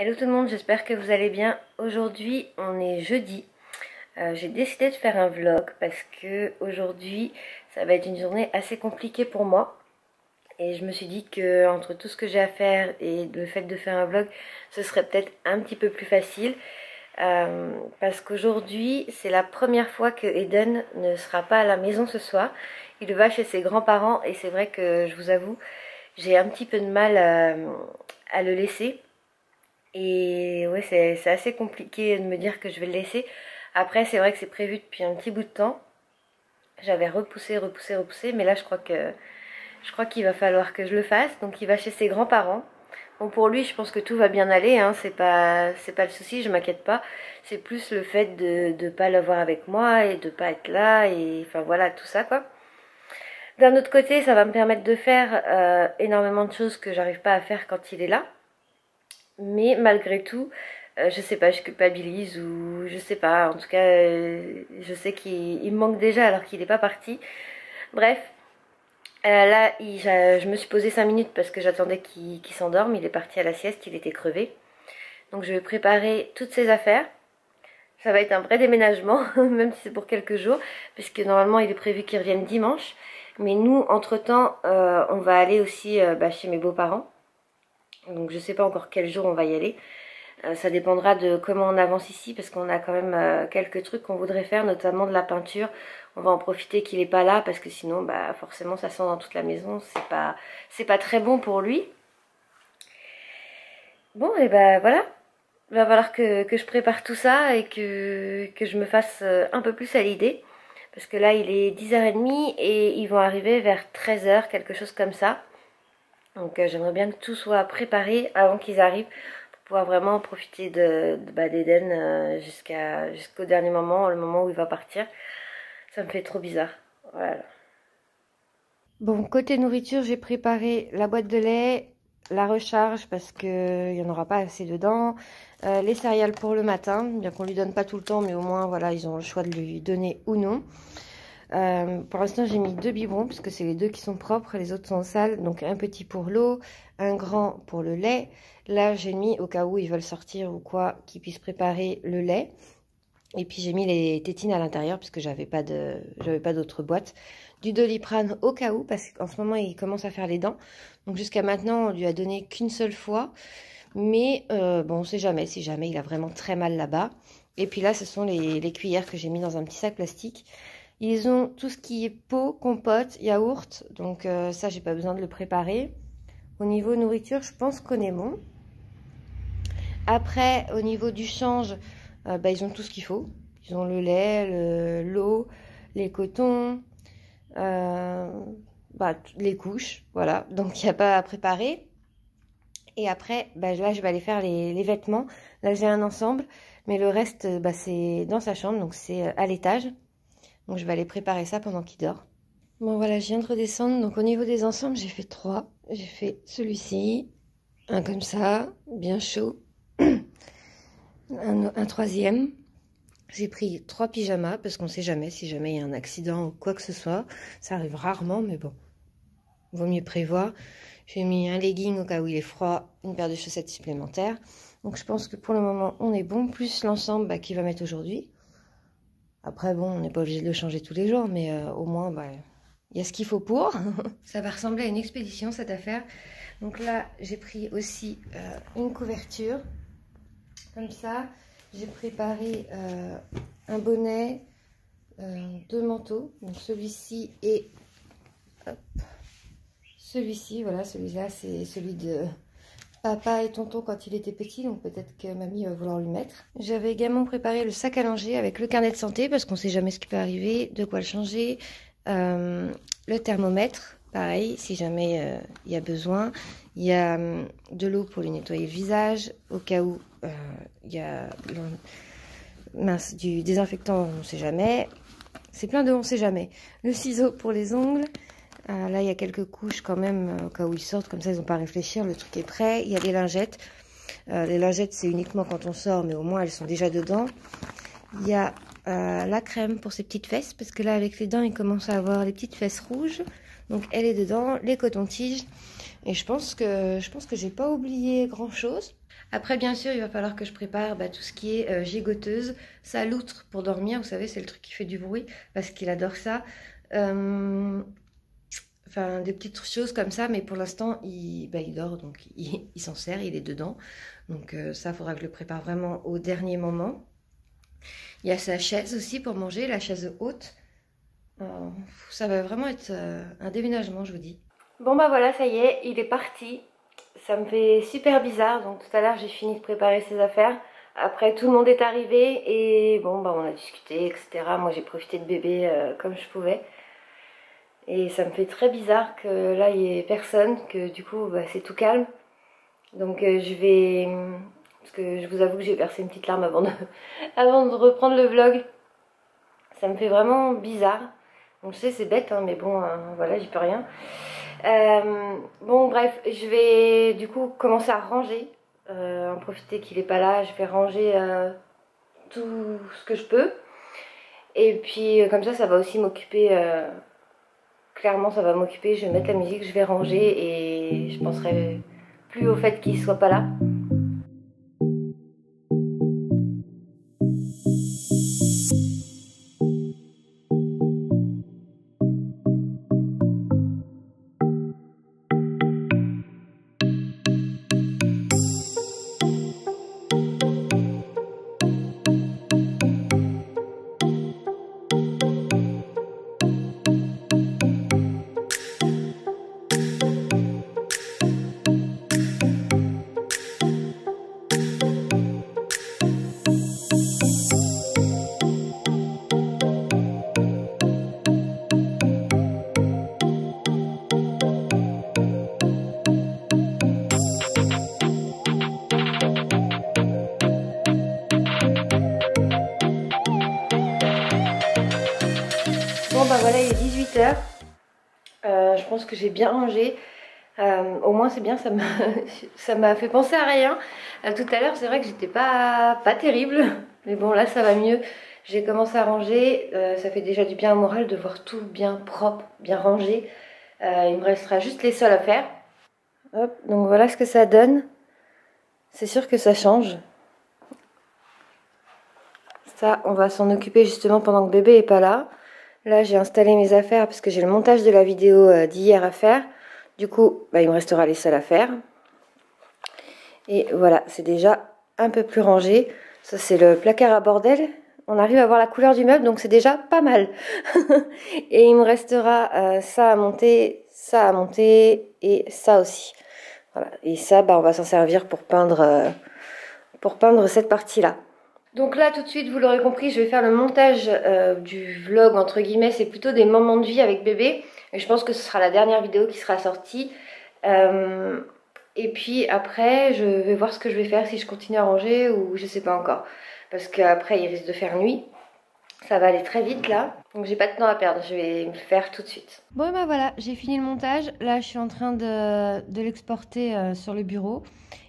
Hello tout le monde, j'espère que vous allez bien. Aujourd'hui, on est jeudi. J'ai décidé de faire un vlog parce que aujourd'hui, ça va être une journée assez compliquée pour moi. Et je me suis dit que entre tout ce que j'ai à faire et le fait de faire un vlog, ce serait peut-être un petit peu plus facile. Parce qu'aujourd'hui, c'est la première fois que Eden ne sera pas à la maison ce soir. Il va chez ses grands-parents et c'est vrai que je vous avoue, j'ai un petit peu de mal à le laisser. Et ouais, c'est assez compliqué de me dire que je vais le laisser. Après, c'est vrai que c'est prévu depuis un petit bout de temps. J'avais repoussé, mais là, je crois qu'il va falloir que je le fasse. Donc, il va chez ses grands-parents. Bon, pour lui, je pense que tout va bien aller, hein. C'est pas le souci, je m'inquiète pas. C'est plus le fait de pas l'avoir avec moi et de pas être là et enfin voilà, tout ça quoi. D'un autre côté, ça va me permettre de faire énormément de choses que j'arrive pas à faire quand il est là. Mais malgré tout, je sais pas, je culpabilise ou je sais pas. En tout cas, je sais qu'il me manque déjà alors qu'il n'est pas parti. Bref, là, je me suis posé 5 minutes parce que j'attendais qu'il s'endorme. Il est parti à la sieste, il était crevé. Donc je vais préparer toutes ses affaires. Ça va être un vrai déménagement, même si c'est pour quelques jours, puisque normalement il est prévu qu'il revienne dimanche. Mais nous, entre-temps, on va aller aussi chez mes beaux-parents. Donc je sais pas encore quel jour on va y aller. Ça dépendra de comment on avance ici parce qu'on a quand même quelques trucs qu'on voudrait faire, notamment de la peinture. On va en profiter qu'il est pas là parce que sinon forcément ça sent dans toute la maison. C'est pas très bon pour lui. Bon et voilà. Il va falloir que je prépare tout ça et que je me fasse un peu plus à l'idée. Parce que là il est 10h30 et ils vont arriver vers 13h, quelque chose comme ça. Donc j'aimerais bien que tout soit préparé avant qu'ils arrivent pour pouvoir vraiment profiter d'Eden jusqu'au dernier moment, le moment où il va partir. Ça me fait trop bizarre. Voilà. Bon, côté nourriture, j'ai préparé la boîte de lait, la recharge parce qu'il n'y en aura pas assez dedans, les céréales pour le matin, bien qu'on lui donne pas tout le temps, mais au moins voilà, ils ont le choix de lui donner ou non. Pour l'instant j'ai mis 2 biberons puisque c'est les 2 qui sont propres, les autres sont sales, donc un petit pour l'eau, un grand pour le lait. Là j'ai mis au cas où ils veulent sortir ou quoi, qu'ils puissent préparer le lait. Et puis j'ai mis les tétines à l'intérieur puisque j'avais pas d'autre boîte. Du Doliprane au cas où parce qu'en ce moment il commence à faire les dents. Donc jusqu'à maintenant on lui a donné qu'une seule fois. Mais bon on sait jamais, si jamais il a vraiment très mal là-bas. Et puis là ce sont les cuillères que j'ai mis dans un petit sac plastique. Ils ont tout ce qui est pot, compote, yaourt, donc ça j'ai pas besoin de le préparer. Au niveau nourriture, je pense qu'on est bon. Après, au niveau du change, ils ont tout ce qu'il faut. Ils ont le lait, l'eau, les cotons, les couches, voilà. Donc il n'y a pas à préparer. Et après, là je vais aller faire les vêtements. Là j'ai un ensemble, mais le reste c'est dans sa chambre, donc c'est à l'étage. Donc je vais aller préparer ça pendant qu'il dort. Bon voilà, je viens de redescendre. Donc au niveau des ensembles, j'ai fait 3. J'ai fait celui-ci, un comme ça, bien chaud. Un troisième. J'ai pris 3 pyjamas parce qu'on ne sait jamais si jamais il y a un accident ou quoi que ce soit. Ça arrive rarement, mais bon, vaut mieux prévoir. J'ai mis un legging au cas où il est froid, une paire de chaussettes supplémentaires. Donc je pense que pour le moment, on est bon. Plus l'ensemble qu'il va mettre aujourd'hui. Après, bon, on n'est pas obligé de le changer tous les jours, mais au moins, il y a ce qu'il faut pour. Ça va ressembler à une expédition, cette affaire. Donc là, j'ai pris aussi une couverture, comme ça. J'ai préparé un bonnet, 2 manteaux. Donc celui-ci et celui-ci, voilà, celui-là, c'est celui de papa et tonton quand il était petit, donc peut-être que mamie va vouloir lui mettre. J'avais également préparé le sac à langer avec le carnet de santé parce qu'on sait jamais ce qui peut arriver, de quoi le changer. Le thermomètre, pareil, si jamais il y a besoin. Il y a de l'eau pour lui nettoyer le visage, au cas où il y a du désinfectant, on ne sait jamais. C'est plein de on ne sait jamais. Le ciseau pour les ongles. Là, il y a quelques couches quand même, au cas où ils sortent, comme ça, ils n'ont pas à réfléchir, le truc est prêt. Il y a des lingettes. Les lingettes, c'est uniquement quand on sort, mais au moins, elles sont déjà dedans. Il y a la crème pour ses petites fesses, parce que là, avec les dents, il commence à avoir les petites fesses rouges. Donc, elle est dedans. Les cotons-tiges. Et je pense que j'ai pas oublié grand-chose. Après, bien sûr, il va falloir que je prépare tout ce qui est gigoteuse, sa loutre pour dormir. Vous savez, c'est le truc qui fait du bruit parce qu'il adore ça. Enfin, des petites choses comme ça, mais pour l'instant, il dort, donc il s'en sert, il est dedans. Donc ça, il faudra que je le prépare vraiment au dernier moment. Il y a sa chaise aussi pour manger, la chaise haute. Ça va vraiment être un déménagement, je vous dis. Bon bah voilà, ça y est, il est parti. Ça me fait super bizarre, donc tout à l'heure j'ai fini de préparer ses affaires. Après tout le monde est arrivé et bon bah on a discuté, etc. Moi j'ai profité de bébé comme je pouvais. Et ça me fait très bizarre que là il n'y ait personne, que du coup c'est tout calme. Donc je vais... Parce que je vous avoue que j'ai versé une petite larme avant avant de reprendre le vlog. Ça me fait vraiment bizarre. Donc je sais c'est bête hein, mais bon voilà j'y peux rien. Bon bref, je vais du coup commencer à ranger. En profiter qu'il n'est pas là, je vais ranger tout ce que je peux. Et puis comme ça va aussi m'occuper... Clairement ça va m'occuper, je vais mettre la musique, je vais ranger et je penserai plus au fait qu'il soit pas là. Bon bah voilà, il est 18 h. Je pense que j'ai bien rangé. Au moins c'est bien, ça m'a fait penser à rien. Tout à l'heure c'est vrai que j'étais pas terrible. Mais bon là ça va mieux. J'ai commencé à ranger. Ça fait déjà du bien au moral de voir tout bien propre, bien rangé. Il me restera juste les sols à faire. Hop, donc voilà ce que ça donne. C'est sûr que ça change. Ça on va s'en occuper justement pendant que bébé est pas là. Là, j'ai installé mes affaires parce que j'ai le montage de la vidéo d'hier à faire. Du coup, il me restera les sols à faire. Et voilà, c'est déjà un peu plus rangé. Ça, c'est le placard à bordel. On arrive à voir la couleur du meuble, donc c'est déjà pas mal. Et il me restera ça à monter et ça aussi. Voilà. Et ça, on va s'en servir pour peindre cette partie-là. Donc là tout de suite vous l'aurez compris, je vais faire le montage du vlog entre guillemets, c'est plutôt des moments de vie avec bébé. Et je pense que ce sera la dernière vidéo qui sera sortie. Et puis après je vais voir ce que je vais faire, si je continue à ranger ou je sais pas encore. Parce qu'après il risque de faire nuit. Ça va aller très vite là, donc j'ai pas de temps à perdre, je vais me le faire tout de suite. Bon et voilà, j'ai fini le montage. Là je suis en train de l'exporter sur le bureau.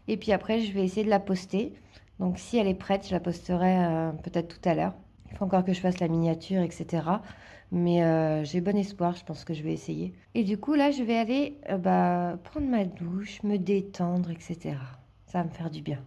Et puis après je vais essayer de la poster. Donc si elle est prête, je la posterai peut-être tout à l'heure. Il faut encore que je fasse la miniature, etc. Mais j'ai bon espoir, je pense que je vais essayer. Et du coup, là, je vais aller prendre ma douche, me détendre, etc. Ça va me faire du bien.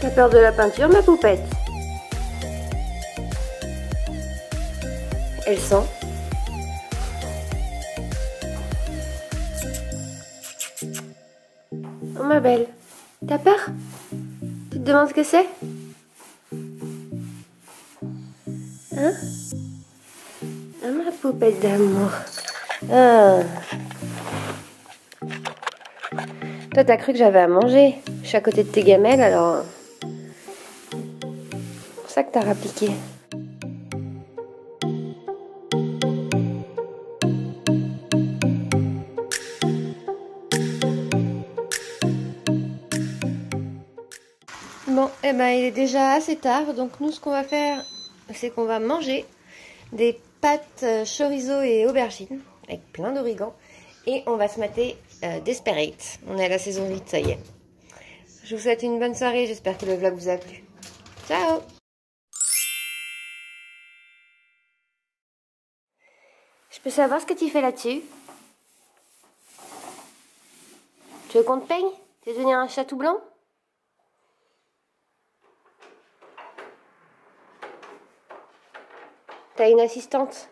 T'as peur de la peinture, ma poupette? Elle sent. Oh ma belle, t'as peur? Tu te demandes ce que c'est? Hein? Ah, ma poupette d'amour. Ah. Toi, t'as cru que j'avais à manger? Je suis à côté de tes gamelles, alors... C'est pour ça que t'as rappliqué. Bon, et eh ben, il est déjà assez tard, donc nous ce qu'on va faire, c'est qu'on va manger des pâtes chorizo et aubergines avec plein d'origan et on va se mater Desperate. On est à la saison 8, ça y est. Je vous souhaite une bonne soirée, j'espère que le vlog vous a plu. Ciao! Je peux savoir ce que tu fais là-dessus? Tu veux qu'on te peigne? Tu veux devenir un chat tout blanc? T'as une assistante?